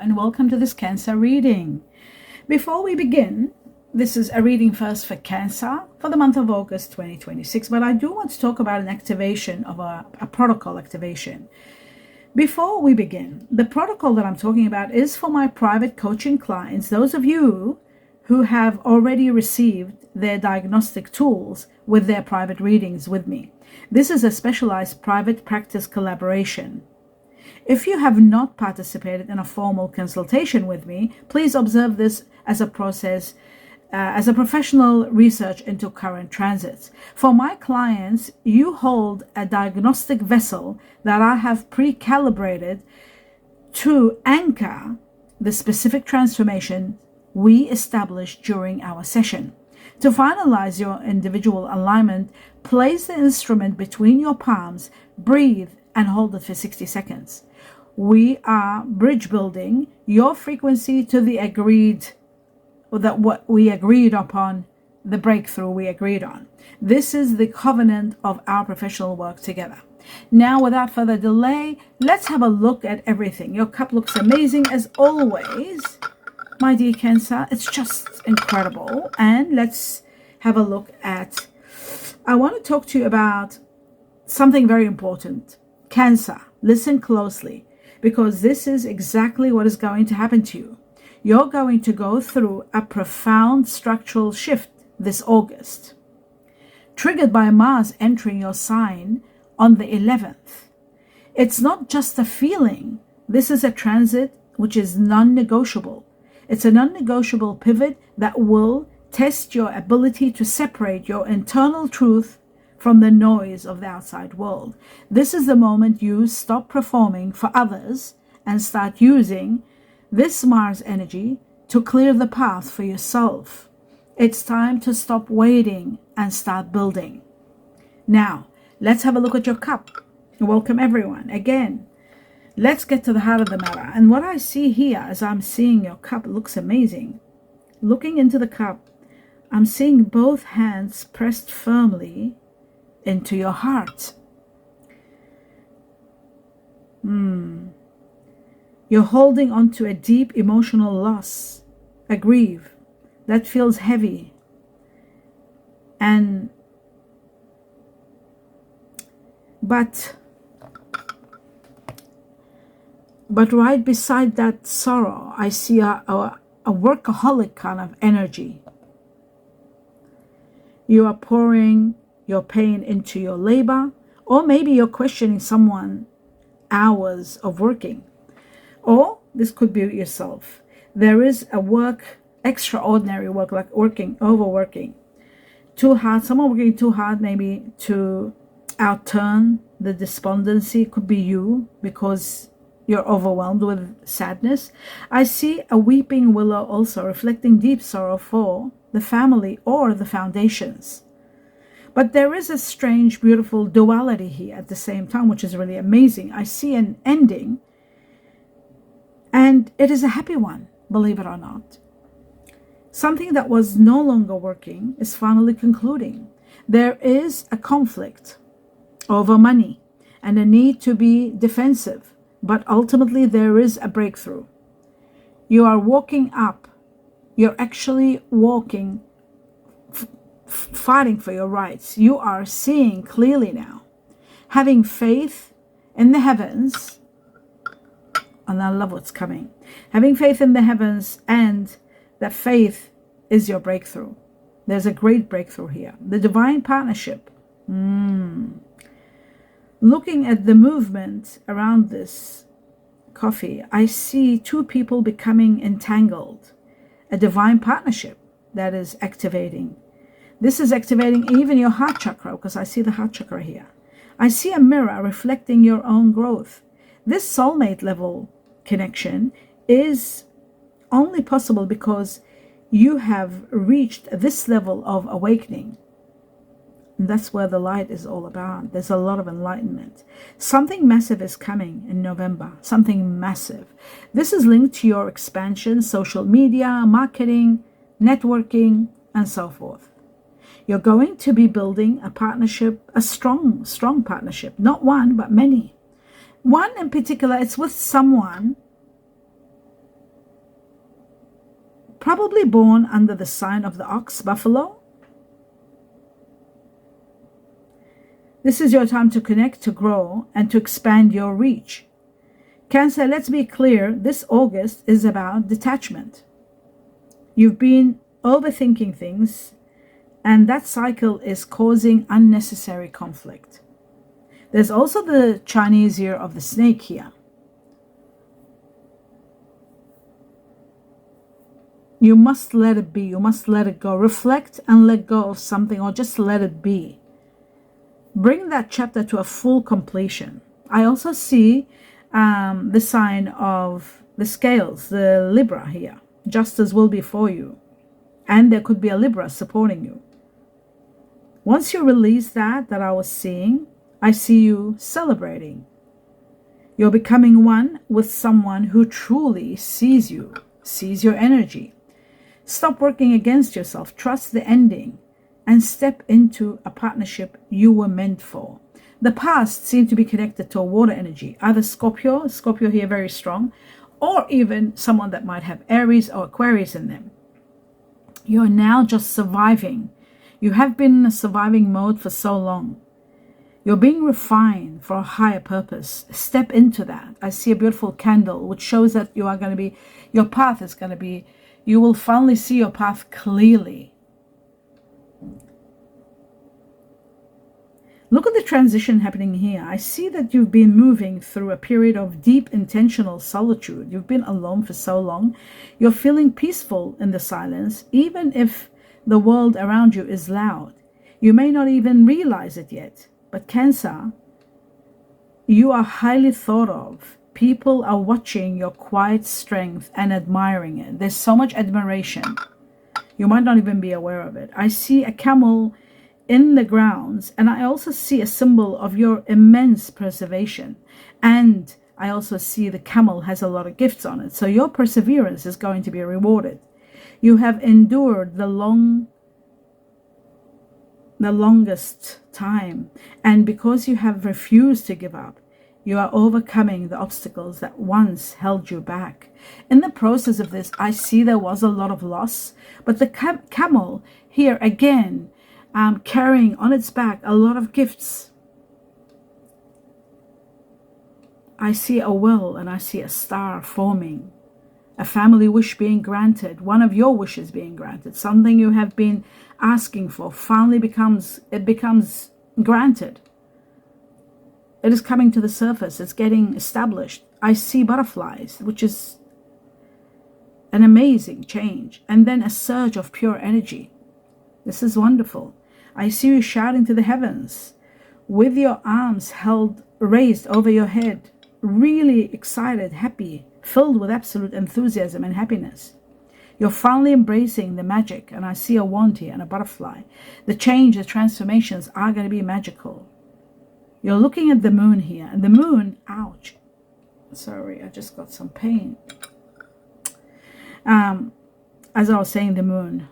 and welcome to this Cancer reading. Before we begin, this is a reading first for Cancer for the month of August 2026, but I do want to talk about an activation of a protocol activation. Before we begin, the protocol that I'm talking about is for my private coaching clients, those of you who have already received their diagnostic tools with their private readings with me. This is a specialized private practice collaboration. If you have not participated in a formal consultation with me, please observe this as a process, as a professional research into current transits. For my clients, you hold a diagnostic vessel that I have pre-calibrated to anchor the specific transformation we established during our session. To finalize your individual alignment, place the instrument between your palms, breathe, and hold it for 60 seconds. We are bridge building your frequency to the what we agreed upon, the breakthrough we agreed on. This is the covenant of our professional work together. Now, without further delay, let's have a look at everything. Your cup looks amazing as always, my dear Cancer. It's just incredible. And let's have a look at, I want to talk to you about something very important. Cancer, listen closely, because this is exactly what is going to happen to you. You're going to go through a profound structural shift this August, triggered by Mars entering your sign on the 11th. It's not just a feeling. This is a transit which is non-negotiable. It's a non-negotiable pivot that will test your ability to separate your internal truth from the noise of the outside world. This is the moment you stop performing for others and start using this Mars energy to clear the path for yourself. It's time to stop waiting and start building. Now, let's have a look at your cup. Welcome everyone. Again, let's get to the heart of the matter. And what I see here as I'm seeing your cup looks amazing. Looking into the cup, I'm seeing both hands pressed firmly into your heart. You're holding on to a deep emotional loss, a grief that feels heavy. But right beside that sorrow, I see a workaholic kind of energy. You are pouring your pain into your labor, or maybe you're questioning someone hours of working, or this could be yourself. There is a work, extraordinary work, like overworking too hard, someone working too hard maybe to outturn the despondency. Could be you, because you're overwhelmed with sadness. I see a weeping willow also, reflecting deep sorrow for the family or the foundations. But there is a strange, beautiful duality here at the same time, which is really amazing. I see an ending, and it is a happy one, believe it or not. Something that was no longer working is finally concluding. There is a conflict over money and a need to be defensive, but ultimately there is a breakthrough. You are walking up. You're actually walking, fighting for your rights. You are seeing clearly now, having faith in the heavens, and I love what's coming. Having faith in the heavens, and that faith is your breakthrough. There's a great breakthrough here. The divine partnership. Looking at the movement around this coffee, I see two people becoming entangled. A divine partnership that is activating. This is activating even your heart chakra, because I see the heart chakra here. I see a mirror reflecting your own growth. This soulmate level connection is only possible because you have reached this level of awakening. And that's where the light is all about. There's a lot of enlightenment. Something massive is coming in November. Something massive. This is linked to your expansion, social media, marketing, networking, and so forth. You're going to be building a partnership, a strong partnership. Not one, but many. One in particular, it's with someone probably born under the sign of the ox buffalo. This is your time to connect, to grow, and to expand your reach. Cancer, let's be clear, this August is about detachment. You've been overthinking things, and that cycle is causing unnecessary conflict. There's also the Chinese year of the snake here. You must let it be. You must let it go. Reflect and let go of something, or just let it be. Bring that chapter to a full completion. I also see the sign of the scales, the Libra here. Justice will be for you. And there could be a Libra supporting you. Once you release that I was seeing, I see you celebrating. You're becoming one with someone who truly sees you, sees your energy. Stop working against yourself. Trust the ending and step into a partnership you were meant for. The past seemed to be connected to a water energy, either Scorpio here very strong, or even someone that might have Aries or Aquarius in them. You're now just surviving. You have been in a surviving mode for so long. You're being refined for a higher purpose. Step into that. I see a beautiful candle, which shows that you will finally see your path clearly. Look at the transition happening here. I see that you've been moving through a period of deep intentional solitude. You've been alone for so long. You're feeling peaceful in the silence, even if the world around you is loud. You may not even realize it yet. But Cancer, you are highly thought of. People are watching your quiet strength and admiring it. There's so much admiration. You might not even be aware of it. I see a camel in the grounds, and I also see a symbol of your immense preservation. And I also see the camel has a lot of gifts on it. So your perseverance is going to be rewarded. You have endured the longest time, and because you have refused to give up, you are overcoming the obstacles that once held you back. In the process of this, I see there was a lot of loss, but the camel here again, carrying on its back a lot of gifts. I see a well and I see a star forming, a family wish being granted, one of your wishes being granted, something you have been asking for finally becomes granted. It is coming to the surface. It's getting established. I see butterflies, which is an amazing change, and then a surge of pure energy. This is wonderful. I see you shouting to the heavens with your arms raised over your head, really excited, happy, filled with absolute enthusiasm and happiness. You're finally embracing the magic, and I see a wand here and a butterfly. The change, the transformations are going to be magical. You're looking at the moon here, and the moon, ouch, sorry, I just got some pain. As I was saying, the moon.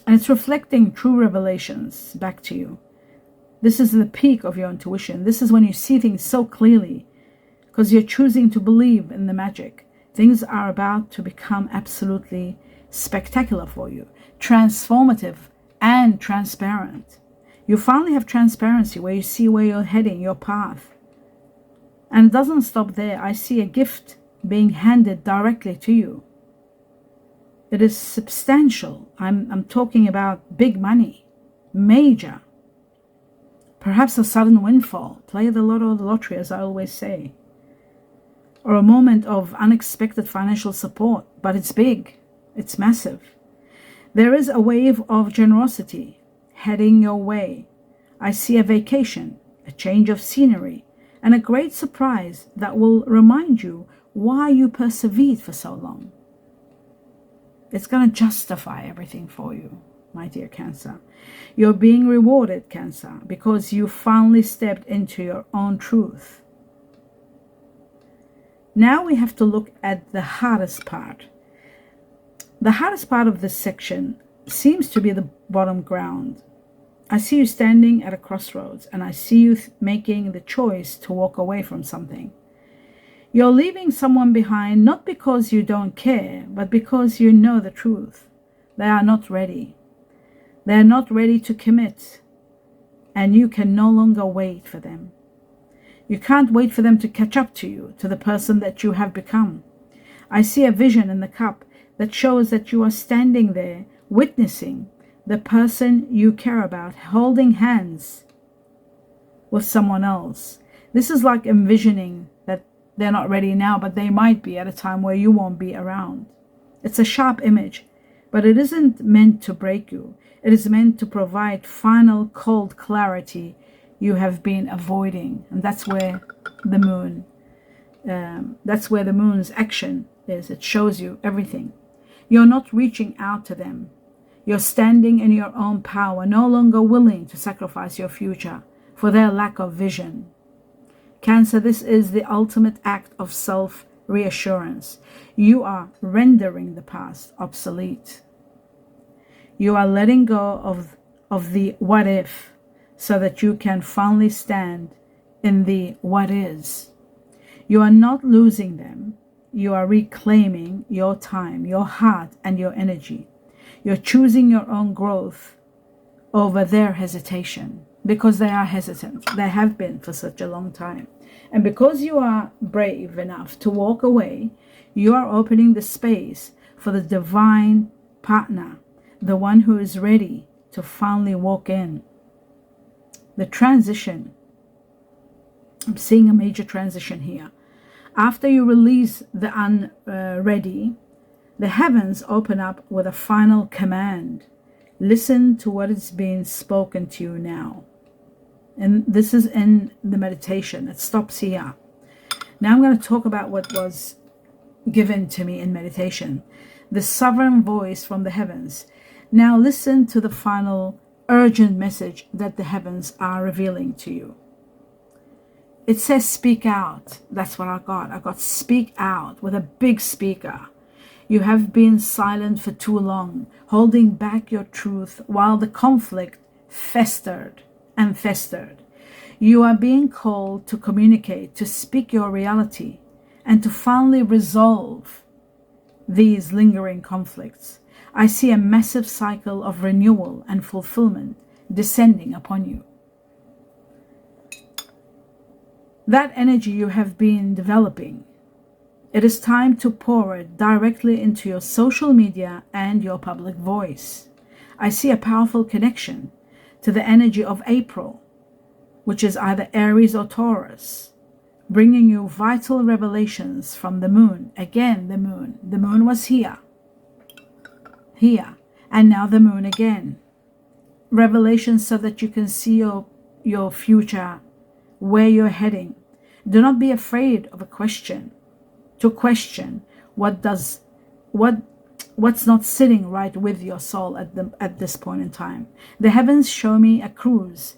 And it's reflecting true revelations back to you. This is the peak of your intuition. This is when you see things so clearly, because you're choosing to believe in the magic. Things are about to become absolutely spectacular for you, transformative and transparent. You finally have transparency where you see where you're heading, your path. And it doesn't stop there. I see a gift being handed directly to you. It is substantial. I'm talking about big money, major. Perhaps a sudden windfall. Play the lotto or the lottery, as I always say. Or a moment of unexpected financial support, but it's big, it's massive. There is a wave of generosity heading your way. I see a vacation, a change of scenery, and a great surprise that will remind you why you persevered for so long. It's going to justify everything for you, my dear Cancer. You're being rewarded, Cancer, because you finally stepped into your own truth. Now we have to look at the hardest part. The hardest part of this section seems to be the bottom ground. I see you standing at a crossroads, and I see you making the choice to walk away from something. You're leaving someone behind not because you don't care, but because you know the truth. They are not ready. They are not ready to commit, and you can no longer wait for them. You can't wait for them to catch up to you, to the person that you have become. I see a vision in the cup that shows that you are standing there witnessing the person you care about holding hands with someone else. This is like envisioning that they're not ready now, but they might be at a time where you won't be around. It's a sharp image, but it isn't meant to break you. It is meant to provide final cold clarity you have been avoiding. And that's where the moon, that's where the moon's action is. It shows you everything. You're not reaching out to them. You're standing in your own power, no longer willing to sacrifice your future for their lack of vision. Cancer, this is the ultimate act of self-reassurance. You are rendering the past obsolete. You are letting go of the what if so that you can finally stand in the what is. You are not losing them. You are reclaiming your time, your heart, and your energy. You're choosing your own growth over their hesitation because they are hesitant. They have been for such a long time. And because you are brave enough to walk away, you are opening the space for the divine partner, the one who is ready to finally walk in. The transition. I'm seeing a major transition here. After you release the unready, the heavens open up with a final command. Listen to what is being spoken to you now. And this is in the meditation. It stops here. Now I'm going to talk about what was given to me in meditation. The sovereign voice from the heavens. Now listen to the final urgent message that the heavens are revealing to you. It says speak out. That's what I got. I got speak out with a big speaker. You have been silent for too long, holding back your truth while the conflict festered and festered. You are being called to communicate, to speak your reality, and to finally resolve these lingering conflicts. I see a massive cycle of renewal and fulfillment descending upon you. That energy you have been developing, it is time to pour it directly into your social media and your public voice. I see a powerful connection to the energy of April, which is either Aries or Taurus, bringing you vital revelations from the moon. Again, the moon. The moon was here, and now the moon again. Revelations so that you can see your future, where you're heading. Do not be afraid of a question. To question what's not sitting right with your soul at this point in time. The heavens show me a cruise.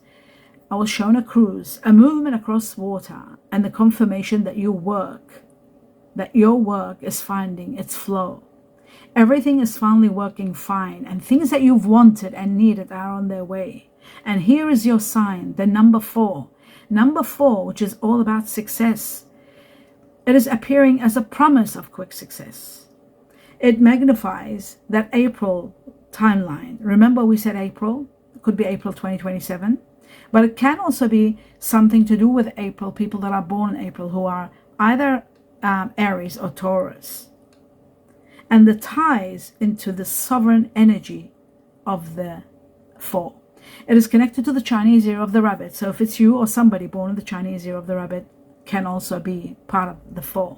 I was shown a cruise, a movement across water, and the confirmation that your work is finding its flow. Everything is finally working fine, and things that you've wanted and needed are on their way. And here is your sign, the number 4. Number 4, which is all about success. It is appearing as a promise of quick success. It magnifies that April timeline. Remember we said April? It could be April 2027. But it can also be something to do with April, people that are born in April who are either Aries or Taurus. And the ties into the sovereign energy of the 4. It is connected to the Chinese year of the rabbit. So if it's you or somebody born in the Chinese year of the rabbit, can also be part of the 4.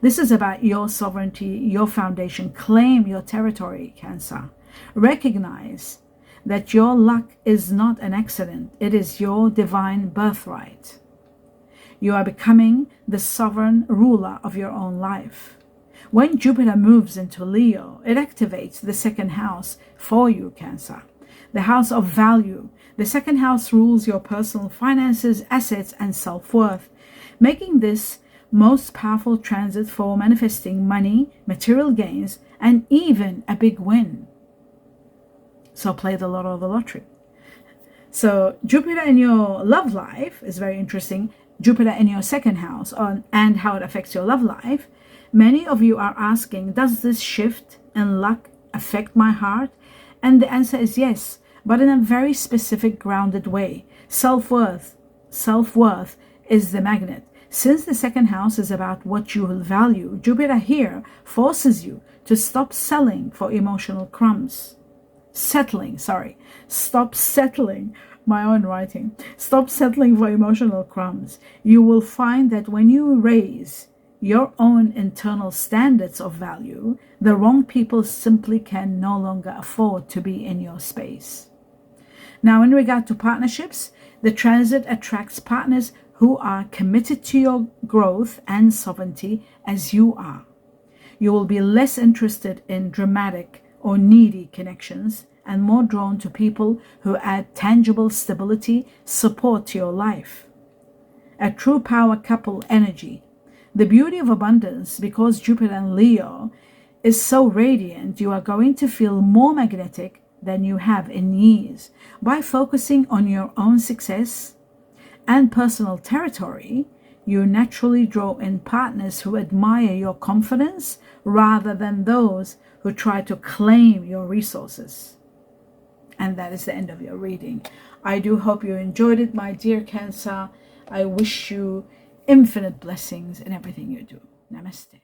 This is about your sovereignty, your foundation. Claim your territory, Cancer. Recognize that your luck is not an accident. It is your divine birthright. You are becoming the sovereign ruler of your own life. When Jupiter moves into Leo, it activates the second house for you, Cancer. The house of value. The second house rules your personal finances, assets, and self-worth, making this most powerful transit for manifesting money, material gains, and even a big win. So play the lotto or the lottery. So Jupiter in your love life is very interesting. Jupiter in your second house and how it affects your love life, many of you are asking, does this shift in luck affect my heart? And the answer is yes, but in a very specific, grounded way. Self-worth is the magnet. Since the second house is about what you will value, Jupiter here forces you to stop settling for emotional crumbs. Stop settling. My own writing. Stop settling for emotional crumbs. You will find that when you raise your own internal standards of value, the wrong people simply can no longer afford to be in your space. Now, in regard to partnerships, the transit attracts partners who are committed to your growth and sovereignty as you are. You will be less interested in dramatic or needy connections and more drawn to people who add tangible stability, support to your life. A true power couple energy. The beauty of abundance, because Jupiter in Leo is so radiant, you are going to feel more magnetic than you have in years. By focusing on your own success and personal territory, you naturally draw in partners who admire your confidence rather than those who try to claim your resources. And that is the end of your reading. I do hope you enjoyed it, my dear Cancer. I wish you infinite blessings in everything you do. Namaste.